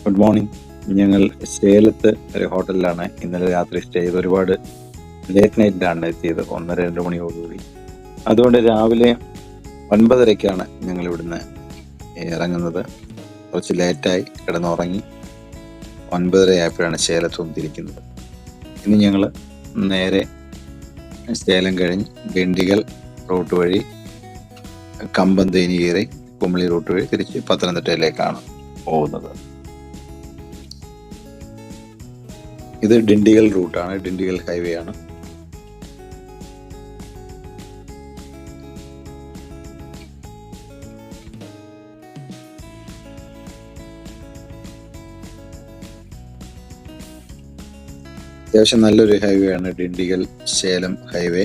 Good morning. ഞങ്ങൾ സേലത്ത് ഒരു ഹോട്ടലിലാണ് ഇന്നലെ രാത്രി സ്റ്റേ ചെയ്ത്. ഒരുപാട് ലേറ്റ് നൈറ്റിലാണ് എത്തിയത്, 1:30-2 മണിയോടുകൂടി. അതുകൊണ്ട് രാവിലെ 9:30-ക്കാണ് ഞങ്ങൾ ഇവിടുന്ന് ഇറങ്ങുന്നത്. കുറച്ച് ലേറ്റായി, കിടന്നുറങ്ങി. 9:30 ആയപ്പോഴാണ് സേലത്ത് വന്നിരിക്കുന്നത്. ഇനി ഞങ്ങൾ നേരെ സേലം കഴിഞ്ഞ് ഗണ്ടിഗൽ റൂട്ട് വഴി കമ്പന്തേനി കയറി കുമളി റൂട്ട് വഴി തിരിച്ച് പത്തനംതിട്ടയിലേക്കാണ് പോകുന്നത്. ഇത് ഡിണ്ടിഗൽ റൂട്ടാണ്, ഡിണ്ടിഗൽ ഹൈവേ ആണ്. അത്യാവശ്യം നല്ലൊരു ഹൈവേ ആണ് ഡിണ്ടിഗൽ സേലം ഹൈവേ.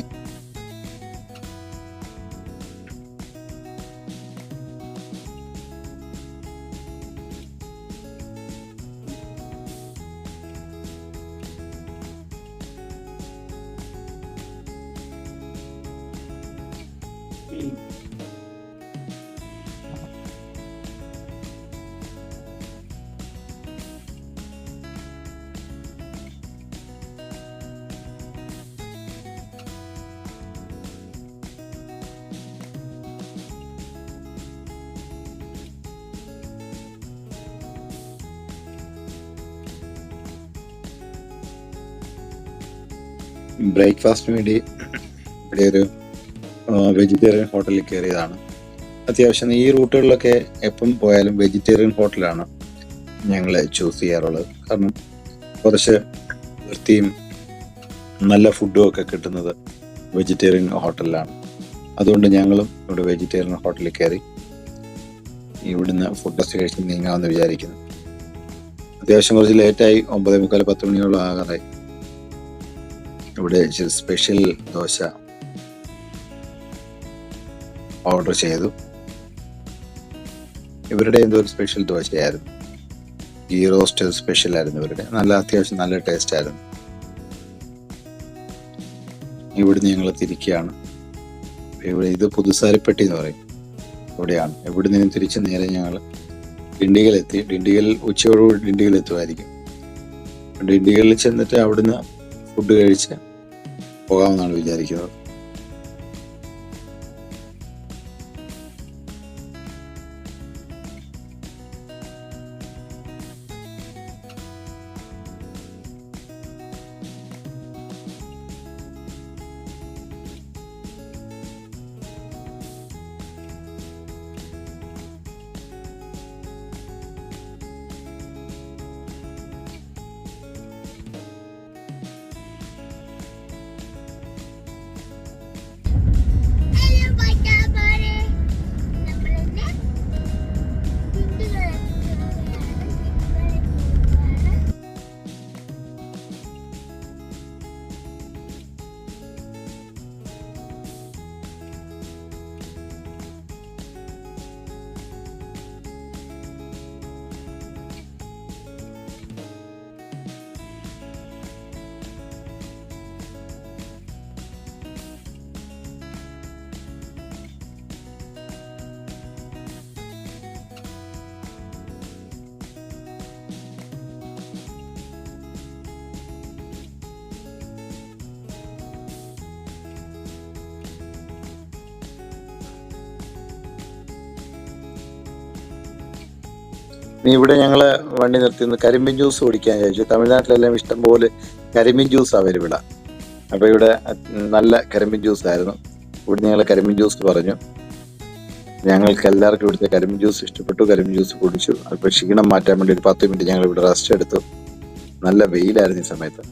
ബ്രേക്ക്ഫാസ്റ്റിന് വേണ്ടി ഇവിടെ ഒരു വെജിറ്റേറിയൻ ഹോട്ടലിൽ കയറിയതാണ്. അത്യാവശ്യം ഈ റൂട്ടുകളിലൊക്കെ എപ്പം പോയാലും വെജിറ്റേറിയൻ ഹോട്ടലാണ് ഞങ്ങൾ ചൂസ് ചെയ്യാറുള്ളത്. കാരണം കുറച്ച് വൃത്തിയും നല്ല ഫുഡും ഒക്കെ കിട്ടുന്നത് വെജിറ്റേറിയൻ ഹോട്ടലിലാണ്. അതുകൊണ്ട് ഞങ്ങളും ഇവിടെ വെജിറ്റേറിയൻ ഹോട്ടലിൽ കയറി ഇവിടുന്ന് ഫുഡ് ടെസ്റ്റ് കഴിച്ച് നീങ്ങാമെന്ന് വിചാരിക്കുന്നു. അത്യാവശ്യം കുറച്ച് ലേറ്റായി, 9:45-10 മണിയോളം ആകാറായി. ഇവിടെ സ്പെഷ്യൽ ദോശ ഓർഡർ ചെയ്തു. ഇവരുടെ എന്തോ ഒരു സ്പെഷ്യൽ ദോശയായിരുന്നു, ഗീ റോസ്റ്റ് സ്പെഷ്യൽ ആയിരുന്നു ഇവരുടെ. അത്യാവശ്യം നല്ല ടേസ്റ്റ് ആയിരുന്നു. ഇവിടുന്ന് ഞങ്ങൾ തിരിക്കുകയാണ്. ഇവിടെ ഇത് പുതുസാരിപ്പെട്ടി എന്ന് പറയും, ഇവിടെയാണ്. ഇവിടെ നിന്നും തിരിച്ച് നേരെ ഞങ്ങൾ ഡിണ്ടിഗലെത്തി. ഡിണ്ടിഗൽ ഉച്ചയോടുകൂടി ഡിണ്ടിഗൽ എത്തുമായിരിക്കും. ഡിണ്ടിഗലിൽ ചെന്നിട്ട് അവിടുന്ന് ഫുഡ് കഴിച്ച് പോകാമെന്നാണ് വിചാരിക്കുന്നത്. ഇവിടെ ഞങ്ങള് വണ്ടി നിർത്തി കരിമ്പിൻ ജ്യൂസ് കുടിക്കാൻ ചോദിച്ചു. തമിഴ്നാട്ടിലെല്ലാം ഇഷ്ടംപോലെ കരിമ്പിൻ ജ്യൂസ് അവൈലബിളാ. അപ്പൊ ഇവിടെ നല്ല കരിമ്പിൻ ജ്യൂസ് ആയിരുന്നു. ഇവിടെ ഞങ്ങൾ കരിമ്പിൻ ജ്യൂസ് പറഞ്ഞു. ഞങ്ങൾക്ക് എല്ലാവർക്കും ഇവിടുത്തെ കരിമ്പിൻ ജ്യൂസ് ഇഷ്ടപ്പെട്ടു. കരിമ്പിൻ ജ്യൂസ് കുടിച്ചു. അപ്പൊ ക്ഷീണം മാറ്റാൻ വേണ്ടി ഒരു 10 മിനിറ്റ് ഞങ്ങൾ ഇവിടെ റെസ്റ്റ് എടുത്തു. നല്ല വെയിലായിരുന്നു ഈ സമയത്ത്.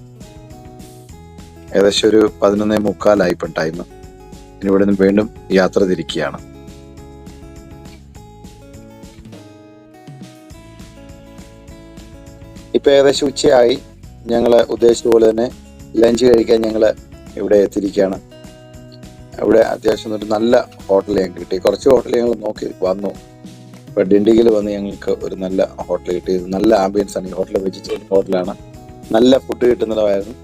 ഏകദേശം ഒരു 11:45 ഇപ്പം ടൈം. ഇനി ഇവിടെ നിന്ന് വീണ്ടും യാത്ര തിരിക്കുകയാണ്. ഇപ്പൊ ഏകദേശം ഉച്ചയായി. ഞങ്ങൾ ഉദ്ദേശിച്ച പോലെ തന്നെ ലഞ്ച് കഴിക്കാൻ ഞങ്ങൾ ഇവിടെ എത്തിയിരിക്കുകയാണ്. ഇവിടെ അത്യാവശ്യം ഒരു നല്ല ഹോട്ടൽ ഞങ്ങൾക്ക് കിട്ടി. കുറച്ച് ഹോട്ടൽ ഞങ്ങൾ നോക്കി വന്നു. ഇപ്പൊ ഡിണ്ടിഗൽ വന്ന് ഞങ്ങൾക്ക് ഒരു നല്ല ഹോട്ടൽ കിട്ടി. നല്ല ആംബിയൻസ് ആണ് ഈ ഹോട്ടൽ. വെജിറ്റേറിയൻ ഹോട്ടലാണ്. നല്ല ഫുഡ് കിട്ടുന്നതായിരുന്നു.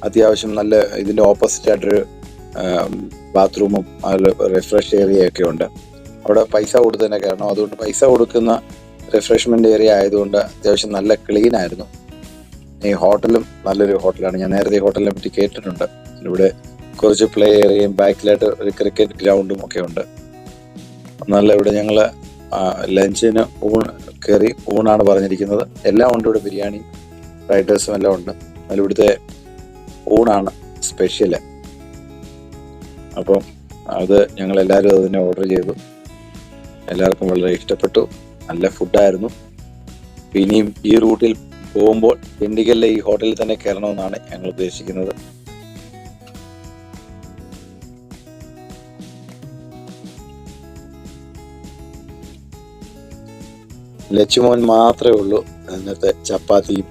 അത്യാവശ്യം നല്ല ഇതിന്റെ ഓപ്പോസിറ്റ് ആയിട്ടൊരു ബാത്റൂമും റിഫ്രഷ് ഏരിയ ഒക്കെ ഉണ്ട്. അവിടെ പൈസ കൊടുത്ത് തന്നെ കയറണം. അതുകൊണ്ട് പൈസ കൊടുക്കുന്ന റിഫ്രഷ്മെന്റ് ഏരിയ ആയതുകൊണ്ട് അത്യാവശ്യം നല്ല ക്ലീൻ ആയിരുന്നു. ഈ ഹോട്ടലും നല്ലൊരു ഹോട്ടലാണ്. ഞാൻ നേരത്തെ ഈ ഹോട്ടലിനെ പറ്റി കേട്ടിട്ടുണ്ട്. ഇവിടെ കുറച്ച് പ്ലേ ഏരിയയും ബാക്കിലായിട്ട് ഒരു ക്രിക്കറ്റ് ഗ്രൗണ്ടും ഒക്കെ ഉണ്ട്. നല്ല ഇവിടെ ഞങ്ങൾ ലഞ്ചിന് കയറി ഊണാണ് പറഞ്ഞിരിക്കുന്നത്. എല്ലാം ഉണ്ട് ഇവിടെ, ബിരിയാണി ഫ്രൈഡ് റൈസും എല്ലാം ഉണ്ട്. അതിൽ ഇവിടുത്തെ ഊണാണ് സ്പെഷ്യല്. അപ്പം അത് ഞങ്ങൾ എല്ലാവരും അത് തന്നെ ഓർഡർ ചെയ്തു. എല്ലാവർക്കും വളരെ ഇഷ്ടപ്പെട്ടു. നല്ല ഫുഡായിരുന്നു. ഇനിയും ഈ റൂട്ടിൽ പോകുമ്പോൾ ദിണ്ടിഗലിലെ ഈ ഹോട്ടലിൽ തന്നെ കയറണമെന്നാണ് ഞങ്ങൾ ഉദ്ദേശിക്കുന്നത്. ലച്ചുമോൻ മാത്രമേ ഉള്ളൂ ഇന്നത്തെ ചപ്പാത്തിയും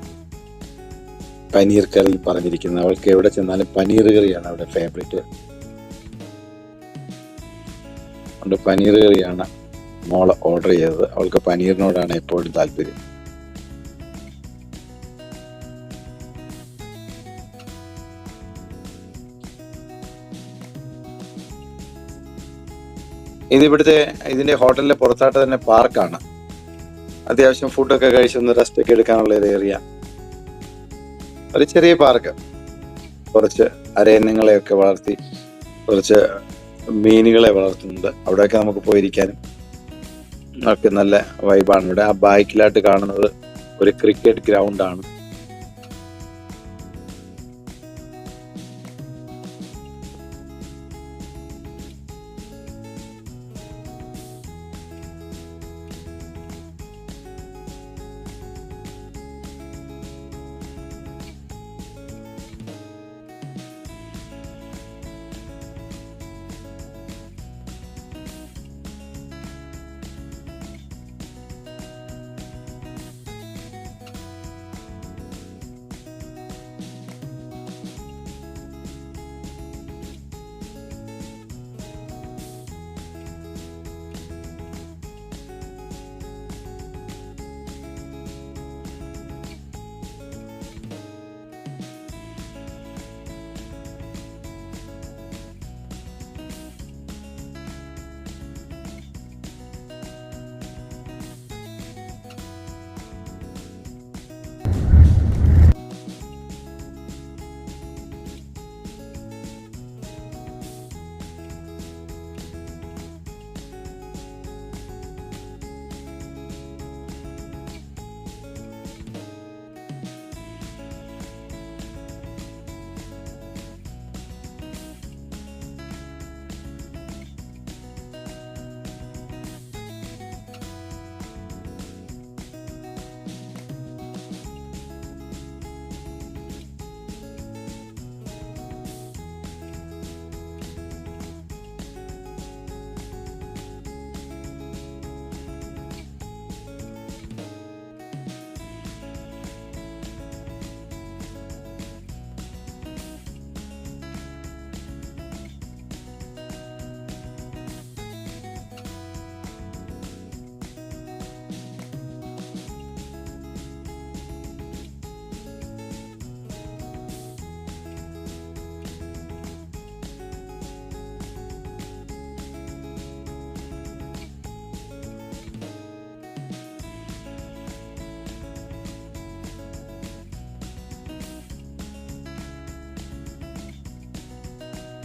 പനീർ കറി പറഞ്ഞിരിക്കുന്നത്. അവൾക്ക് എവിടെ ചെന്നാലും പനീർ കറിയാണ് അവിടെ ഫേവറേറ്റ്. അതുകൊണ്ട് പനീർ കറിയാണ് മോള് ഓർഡർ ചെയ്തത്. അവൾക്ക് പനീറിനോടാണ് എപ്പോഴും താല്പര്യം. ഇതിന്റെ ഹോട്ടലിന്റെ പുറത്തായിട്ട് തന്നെ പാർക്കാണ്. അത്യാവശ്യം ഫുഡൊക്കെ കഴിച്ചൊന്ന് റെസ്റ്റ് ഒക്കെ എടുക്കാനുള്ള ഒരു ഏരിയ, ഒരു ചെറിയ പാർക്ക്. കുറച്ച് അരയന്നങ്ങളെയൊക്കെ വളർത്തി കുറച്ച് മീനുകളെ വളർത്തുന്നുണ്ട്. അവിടെയൊക്കെ നമുക്ക് പോയിരിക്കാനും ഒക്കെ നല്ല വൈബാണ്. ഇവിടെ ആ ബാക്കിലായിട്ട് കാണുന്നത് ഒരു ക്രിക്കറ്റ് ഗ്രൗണ്ടാണ്.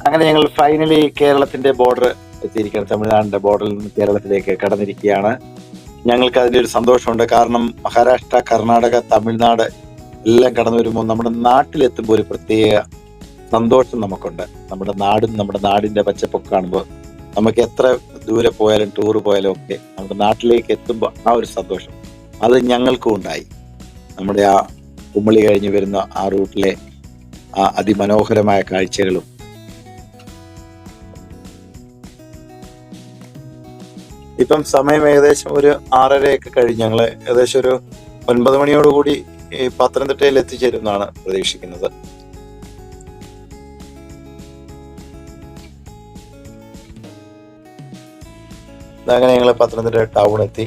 അങ്ങനെ ഞങ്ങൾ ഫൈനലി കേരളത്തിന്റെ ബോർഡർ എത്തിയിരിക്കുകയാണ്. തമിഴ്നാടിന്റെ ബോർഡറിൽ നിന്ന് കേരളത്തിലേക്ക് കടന്നിരിക്കുകയാണ്. ഞങ്ങൾക്ക് അതിൻ്റെ ഒരു സന്തോഷമുണ്ട്. കാരണം മഹാരാഷ്ട്ര, കർണാടക, തമിഴ്നാട് എല്ലാം കടന്നു വരുമ്പോൾ നമ്മുടെ നാട്ടിലെത്തുമ്പോൾ ഒരു പ്രത്യേക സന്തോഷം നമുക്കുണ്ട്. നമ്മുടെ നാടും നമ്മുടെ നാടിന്റെ പച്ചപ്പൊക്കെ കാണുമ്പോൾ നമുക്ക് എത്ര ദൂരെ പോയാലും ടൂർ പോയാലും ഒക്കെ നമ്മുടെ നാട്ടിലേക്ക് എത്തുമ്പോൾ ആ ഒരു സന്തോഷം അത് ഞങ്ങൾക്കും ഉണ്ടായി. നമ്മുടെ ആ കുമളി കഴിഞ്ഞ് വരുന്ന ആ റൂട്ടിലെ ആ അതിമനോഹരമായ കാഴ്ചകളും ഇപ്പം സമയം ഏകദേശം ഒരു 6:30 കഴിഞ്ഞ് ഞങ്ങൾ ഏകദേശം ഒരു 9 മണിയോടുകൂടി ഈ പത്തനംതിട്ടയിൽ എത്തിച്ചേരുമെന്നാണ് പ്രതീക്ഷിക്കുന്നത്. അങ്ങനെ ഞങ്ങൾ പത്തനംതിട്ട ടൗൺ എത്തി.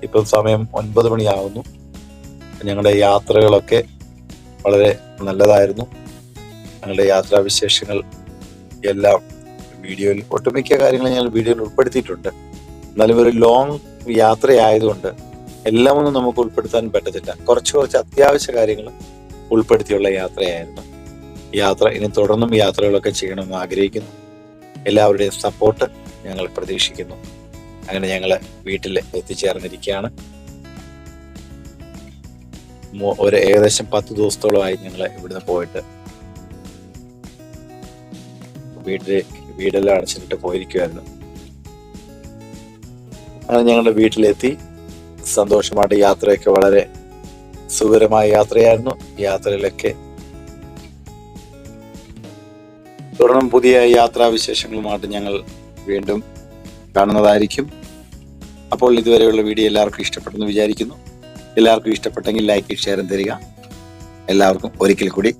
ഇപ്പം സമയം 9 മണിയാവുന്നു. ഞങ്ങളുടെ യാത്രകളൊക്കെ വളരെ നല്ലതായിരുന്നു. ഞങ്ങളുടെ യാത്രാവിശേഷങ്ങൾ എല്ലാം വീഡിയോയിൽ, ഒട്ടുമിക്ക കാര്യങ്ങളും ഞങ്ങൾ വീഡിയോയിൽ ഉൾപ്പെടുത്തിയിട്ടുണ്ട്. എന്നാലും ഒരു ലോങ് യാത്രയായതുകൊണ്ട് എല്ലാം ഒന്നും നമുക്ക് ഉൾപ്പെടുത്താൻ പറ്റത്തില്ല. കുറച്ച് അത്യാവശ്യ കാര്യങ്ങൾ ഉൾപ്പെടുത്തിയുള്ള യാത്രയായിരുന്നു. യാത്ര ഇനി തുടർന്നും യാത്രകളൊക്കെ ചെയ്യണമെന്ന് ആഗ്രഹിക്കുന്നു. എല്ലാവരുടെയും സപ്പോർട്ട് ഞങ്ങൾ പ്രതീക്ഷിക്കുന്നു. അങ്ങനെ ഞങ്ങൾ വീട്ടിൽ എത്തിച്ചേർന്നിരിക്കുകയാണ്. ഏകദേശം 10 ദിവസത്തോളമായി ഞങ്ങൾ ഇവിടുന്ന് പോയിട്ട്. വീടെല്ലാം അടച്ചിട്ട് പോയിരിക്കുമായിരുന്നു. അങ്ങനെ ഞങ്ങളുടെ വീട്ടിലെത്തി. സന്തോഷമായിട്ട് യാത്രയൊക്കെ വളരെ സുഖകരമായ യാത്രയായിരുന്നു. യാത്രയിലൊക്കെ തുടർന്നും പുതിയ യാത്രാവിശേഷങ്ങളുമായിട്ട് ഞങ്ങൾ വീണ്ടും കാണുന്നതായിരിക്കും. അപ്പോൾ ഇതുവരെയുള്ള വീഡിയോ എല്ലാവർക്കും ഇഷ്ടപ്പെട്ടെന്ന് വിചാരിക്കുന്നു. എല്ലാവർക്കും ഇഷ്ടപ്പെട്ടെങ്കിൽ ലൈക്ക് ഷെയറും തരിക. എല്ലാവർക്കും ഒരിക്കൽ കൂടി